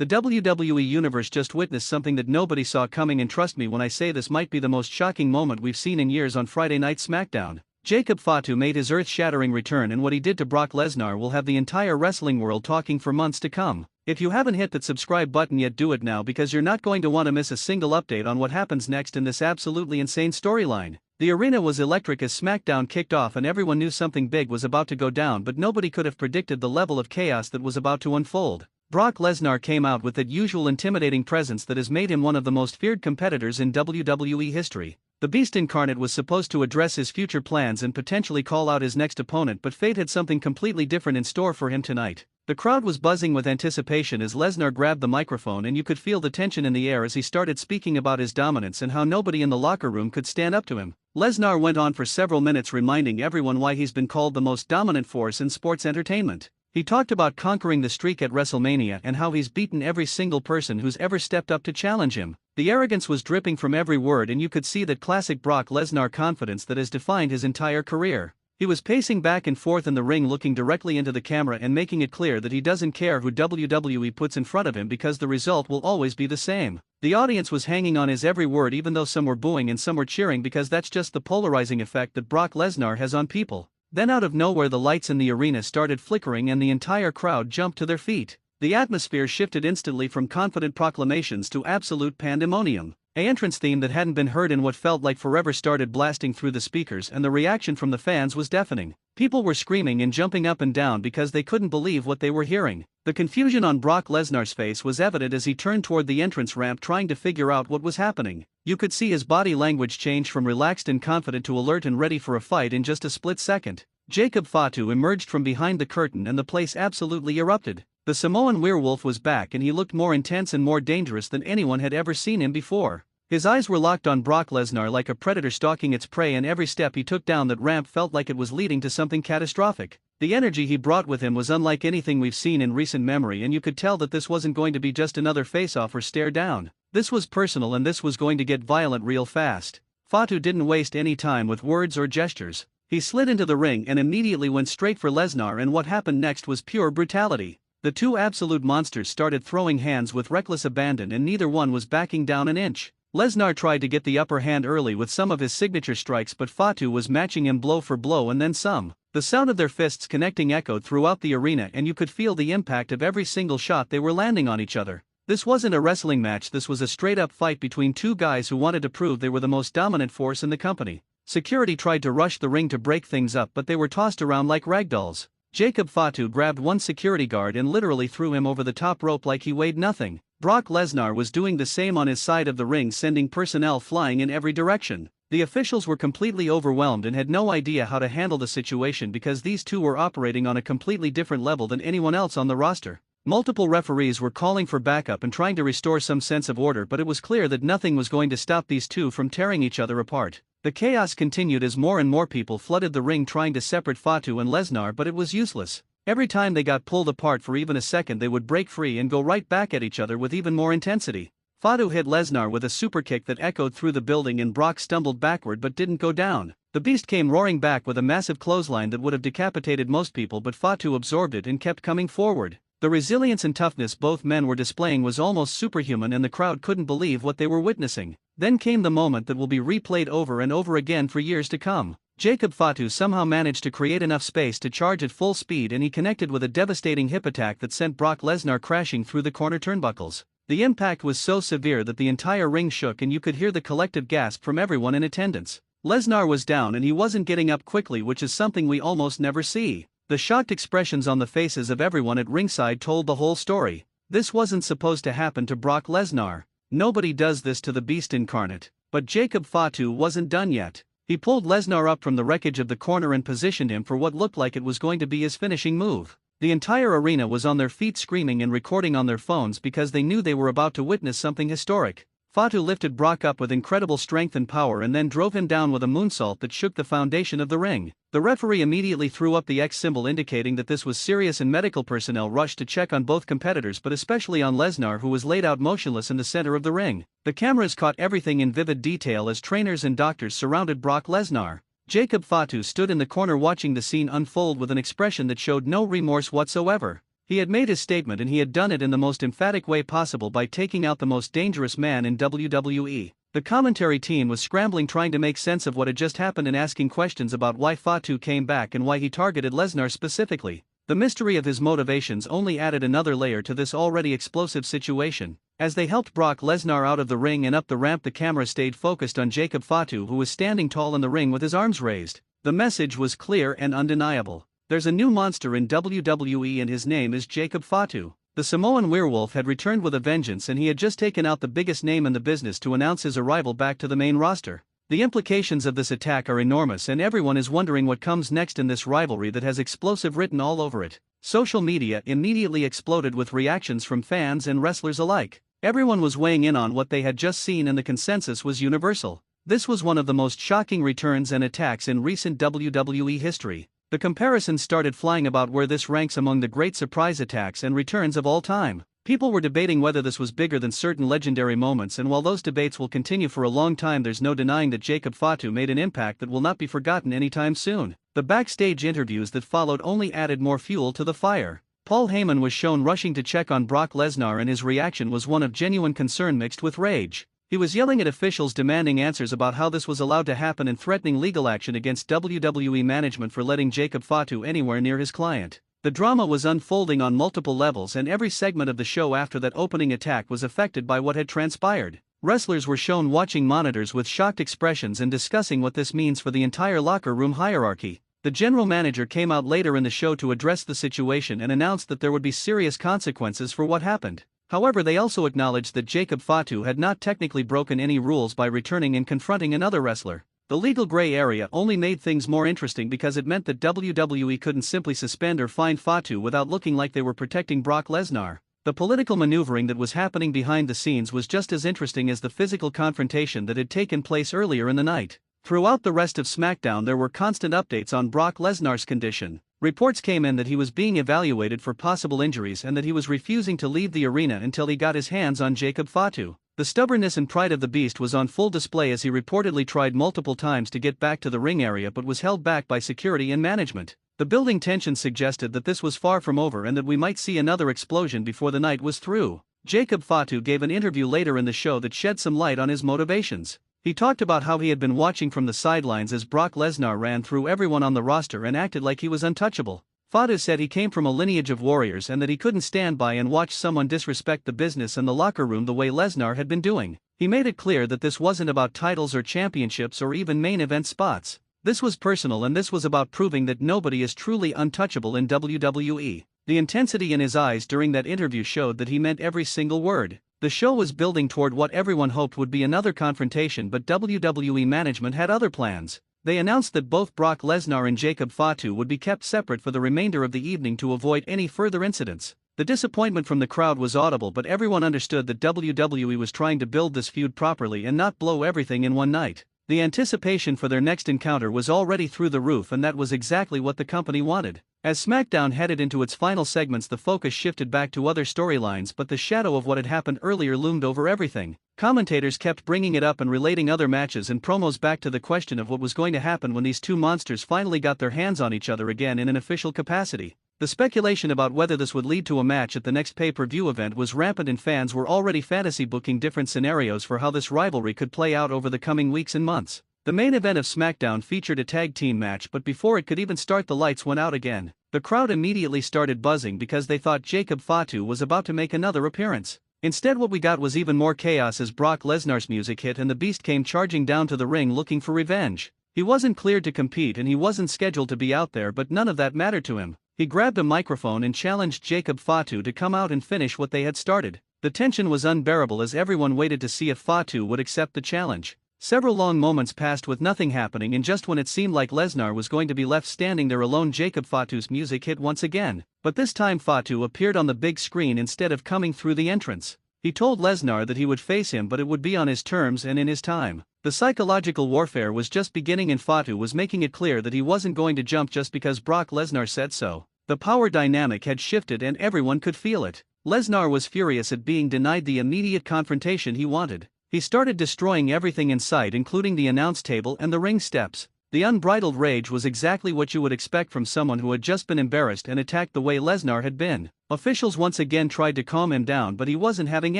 The WWE Universe just witnessed something that nobody saw coming, and trust me when I say this might be the most shocking moment we've seen in years on Friday Night SmackDown. Jacob Fatu made his earth-shattering return, and what he did to Brock Lesnar will have the entire wrestling world talking for months to come. If you haven't hit that subscribe button yet, do it now, because you're not going to want to miss a single update on what happens next in this absolutely insane storyline. The arena was electric as SmackDown kicked off, and everyone knew something big was about to go down, but nobody could have predicted the level of chaos that was about to unfold. Brock Lesnar came out with that usual intimidating presence that has made him one of the most feared competitors in WWE history. The Beast Incarnate was supposed to address his future plans and potentially call out his next opponent, but fate had something completely different in store for him tonight. The crowd was buzzing with anticipation as Lesnar grabbed the microphone, and you could feel the tension in the air as he started speaking about his dominance and how nobody in the locker room could stand up to him. Lesnar went on for several minutes, reminding everyone why he's been called the most dominant force in sports entertainment. He talked about conquering the streak at WrestleMania and how he's beaten every single person who's ever stepped up to challenge him. The arrogance was dripping from every word, and you could see that classic Brock Lesnar confidence that has defined his entire career. He was pacing back and forth in the ring, looking directly into the camera and making it clear that he doesn't care who WWE puts in front of him because the result will always be the same. The audience was hanging on his every word, even though some were booing and some were cheering, because that's just the polarizing effect that Brock Lesnar has on people. Then out of nowhere the lights in the arena started flickering and the entire crowd jumped to their feet. The atmosphere shifted instantly from confident proclamations to absolute pandemonium. An entrance theme that hadn't been heard in what felt like forever started blasting through the speakers, and the reaction from the fans was deafening. People were screaming and jumping up and down because they couldn't believe what they were hearing. The confusion on Brock Lesnar's face was evident as he turned toward the entrance ramp, trying to figure out what was happening. You could see his body language change from relaxed and confident to alert and ready for a fight in just a split second. Jacob Fatu emerged from behind the curtain and the place absolutely erupted. The Samoan werewolf was back, and he looked more intense and more dangerous than anyone had ever seen him before. His eyes were locked on Brock Lesnar like a predator stalking its prey, and every step he took down that ramp felt like it was leading to something catastrophic. The energy he brought with him was unlike anything we've seen in recent memory, and you could tell that this wasn't going to be just another face-off or stare down. This was personal, and this was going to get violent real fast. Fatu didn't waste any time with words or gestures. He slid into the ring and immediately went straight for Lesnar, and what happened next was pure brutality. The two absolute monsters started throwing hands with reckless abandon, and neither one was backing down an inch. Lesnar tried to get the upper hand early with some of his signature strikes, but Fatu was matching him blow for blow and then some. The sound of their fists connecting echoed throughout the arena, and you could feel the impact of every single shot they were landing on each other. This wasn't a wrestling match, this was a straight-up fight between two guys who wanted to prove they were the most dominant force in the company. Security tried to rush the ring to break things up, but they were tossed around like ragdolls. Jacob Fatu grabbed one security guard and literally threw him over the top rope like he weighed nothing. Brock Lesnar was doing the same on his side of the ring, sending personnel flying in every direction. The officials were completely overwhelmed and had no idea how to handle the situation because these two were operating on a completely different level than anyone else on the roster. Multiple referees were calling for backup and trying to restore some sense of order, but it was clear that nothing was going to stop these two from tearing each other apart. The chaos continued as more and more people flooded the ring trying to separate Fatu and Lesnar, but it was useless. Every time they got pulled apart for even a second, they would break free and go right back at each other with even more intensity. Fatu hit Lesnar with a superkick that echoed through the building, and Brock stumbled backward but didn't go down. The Beast came roaring back with a massive clothesline that would have decapitated most people, but Fatu absorbed it and kept coming forward. The resilience and toughness both men were displaying was almost superhuman, and the crowd couldn't believe what they were witnessing. Then came the moment that will be replayed over and over again for years to come. Jacob Fatu somehow managed to create enough space to charge at full speed, and he connected with a devastating hip attack that sent Brock Lesnar crashing through the corner turnbuckles. The impact was so severe that the entire ring shook, and you could hear the collective gasp from everyone in attendance. Lesnar was down, and he wasn't getting up quickly, which is something we almost never see. The shocked expressions on the faces of everyone at ringside told the whole story. This wasn't supposed to happen to Brock Lesnar. Nobody does this to the Beast Incarnate. But Jacob Fatu wasn't done yet. He pulled Lesnar up from the wreckage of the corner and positioned him for what looked like it was going to be his finishing move. The entire arena was on their feet, screaming and recording on their phones because they knew they were about to witness something historic. Fatu lifted Brock up with incredible strength and power and then drove him down with a moonsault that shook the foundation of the ring. The referee immediately threw up the X symbol, indicating that this was serious, and medical personnel rushed to check on both competitors, but especially on Lesnar, who was laid out motionless in the center of the ring. The cameras caught everything in vivid detail as trainers and doctors surrounded Brock Lesnar. Jacob Fatu stood in the corner watching the scene unfold with an expression that showed no remorse whatsoever. He had made his statement and he had done it in the most emphatic way possible by taking out the most dangerous man in WWE. The commentary team was scrambling trying to make sense of what had just happened and asking questions about why Fatu came back and why he targeted Lesnar specifically. The mystery of his motivations only added another layer to this already explosive situation. As they helped Brock Lesnar out of the ring and up the ramp, the camera stayed focused on Jacob Fatu, who was standing tall in the ring with his arms raised. The message was clear and undeniable. There's a new monster in WWE and his name is Jacob Fatu. The Samoan werewolf had returned with a vengeance and he had just taken out the biggest name in the business to announce his arrival back to the main roster. The implications of this attack are enormous and everyone is wondering what comes next in this rivalry that has explosive written all over it. Social media immediately exploded with reactions from fans and wrestlers alike. Everyone was weighing in on what they had just seen and the consensus was universal. This was one of the most shocking returns and attacks in recent WWE history. The comparisons started flying about where this ranks among the great surprise attacks and returns of all time. People were debating whether this was bigger than certain legendary moments, and while those debates will continue for a long time, there's no denying that Jacob Fatu made an impact that will not be forgotten anytime soon. The backstage interviews that followed only added more fuel to the fire. Paul Heyman was shown rushing to check on Brock Lesnar and his reaction was one of genuine concern mixed with rage. He was yelling at officials demanding answers about how this was allowed to happen and threatening legal action against WWE management for letting Jacob Fatu anywhere near his client. The drama was unfolding on multiple levels and every segment of the show after that opening attack was affected by what had transpired. Wrestlers were shown watching monitors with shocked expressions and discussing what this means for the entire locker room hierarchy. The general manager came out later in the show to address the situation and announced that there would be serious consequences for what happened. However, they also acknowledged that Jacob Fatu had not technically broken any rules by returning and confronting another wrestler. The legal gray area only made things more interesting because it meant that WWE couldn't simply suspend or fine Fatu without looking like they were protecting Brock Lesnar. The political maneuvering that was happening behind the scenes was just as interesting as the physical confrontation that had taken place earlier in the night. Throughout the rest of SmackDown, there were constant updates on Brock Lesnar's condition. Reports came in that he was being evaluated for possible injuries and that he was refusing to leave the arena until he got his hands on Jacob Fatu. The stubbornness and pride of the beast was on full display as he reportedly tried multiple times to get back to the ring area but was held back by security and management. The building tension suggested that this was far from over and that we might see another explosion before the night was through. Jacob Fatu gave an interview later in the show that shed some light on his motivations. He talked about how he had been watching from the sidelines as Brock Lesnar ran through everyone on the roster and acted like he was untouchable. Fatu said he came from a lineage of warriors and that he couldn't stand by and watch someone disrespect the business and the locker room the way Lesnar had been doing. He made it clear that this wasn't about titles or championships or even main event spots. This was personal and this was about proving that nobody is truly untouchable in WWE. The intensity in his eyes during that interview showed that he meant every single word. The show was building toward what everyone hoped would be another confrontation, but WWE management had other plans. They announced that both Brock Lesnar and Jacob Fatu would be kept separate for the remainder of the evening to avoid any further incidents. The disappointment from the crowd was audible, but everyone understood that WWE was trying to build this feud properly and not blow everything in one night. The anticipation for their next encounter was already through the roof, and that was exactly what the company wanted. As SmackDown headed into its final segments, the focus shifted back to other storylines, but the shadow of what had happened earlier loomed over everything. Commentators kept bringing it up and relating other matches and promos back to the question of what was going to happen when these two monsters finally got their hands on each other again in an official capacity. The speculation about whether this would lead to a match at the next pay-per-view event was rampant, and fans were already fantasy booking different scenarios for how this rivalry could play out over the coming weeks and months. The main event of SmackDown featured a tag team match, but before it could even start, the lights went out again. The crowd immediately started buzzing because they thought Jacob Fatu was about to make another appearance. Instead, what we got was even more chaos as Brock Lesnar's music hit and the Beast came charging down to the ring looking for revenge. He wasn't cleared to compete and he wasn't scheduled to be out there, but none of that mattered to him. He grabbed a microphone and challenged Jacob Fatu to come out and finish what they had started. The tension was unbearable as everyone waited to see if Fatu would accept the challenge. Several long moments passed with nothing happening, and just when it seemed like Lesnar was going to be left standing there alone, Jacob Fatu's music hit once again. But this time Fatu appeared on the big screen instead of coming through the entrance. He told Lesnar that he would face him, but it would be on his terms and in his time. The psychological warfare was just beginning, and Fatu was making it clear that he wasn't going to jump just because Brock Lesnar said so. The power dynamic had shifted and everyone could feel it. Lesnar was furious at being denied the immediate confrontation he wanted. He started destroying everything in sight, including the announce table and the ring steps. The unbridled rage was exactly what you would expect from someone who had just been embarrassed and attacked the way Lesnar had been. Officials once again tried to calm him down, but he wasn't having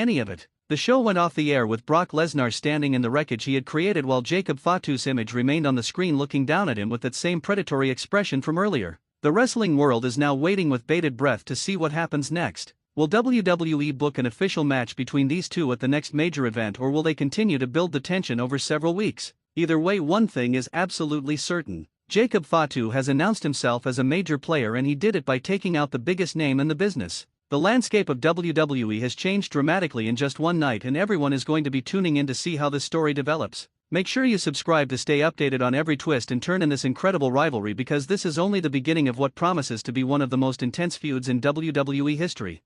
any of it. The show went off the air with Brock Lesnar standing in the wreckage he had created while Jacob Fatu's image remained on the screen looking down at him with that same predatory expression from earlier. The wrestling world is now waiting with bated breath to see what happens next. Will WWE book an official match between these two at the next major event, or will they continue to build the tension over several weeks? Either way, one thing is absolutely certain. Jacob Fatu has announced himself as a major player, and he did it by taking out the biggest name in the business. The landscape of WWE has changed dramatically in just one night, and everyone is going to be tuning in to see how this story develops. Make sure you subscribe to stay updated on every twist and turn in this incredible rivalry, because this is only the beginning of what promises to be one of the most intense feuds in WWE history.